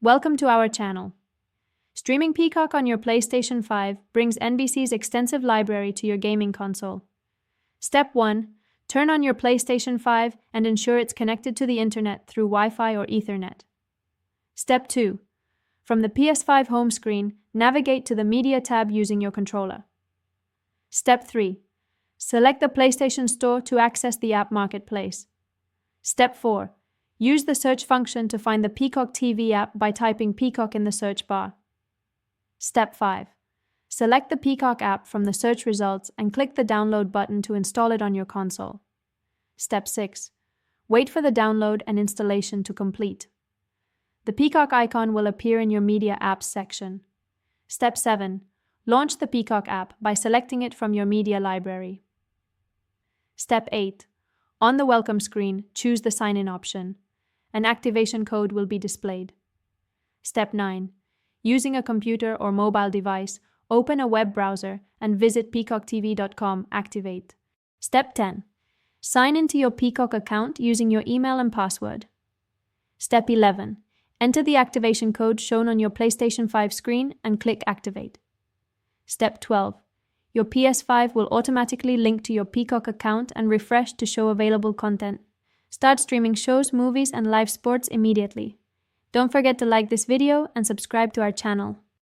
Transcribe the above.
Welcome to our channel. Streaming Peacock on your PlayStation 5 brings NBC's extensive library to your gaming console. Step 1. Turn on your PlayStation 5 and ensure it's connected to the internet through Wi-Fi or Ethernet. Step 2. From the PS5 home screen, navigate to the Media tab using your controller. Step 3. Select the PlayStation Store to access the app marketplace. Step 4. Use the search function to find the Peacock TV app by typing Peacock in the search bar. Step 5. Select the Peacock app from the search results and click the download button to install it on your console. Step 6. Wait for the download and installation to complete. The Peacock icon will appear in your Media apps section. Step 7. Launch the Peacock app by selecting it from your Media library. Step 8. On the welcome screen, choose the sign-in option. An activation code will be displayed. Step 9. Using a computer or mobile device, open a web browser and visit peacocktv.com. Activate. Step 10. Sign into your Peacock account using your email and password. Step 11. Enter the activation code shown on your PlayStation 5 screen and click Activate. Step 12. Your PS5 will automatically link to your Peacock account and refresh to show available content. Start streaming shows, movies, and live sports immediately. Don't forget to like this video and subscribe to our channel.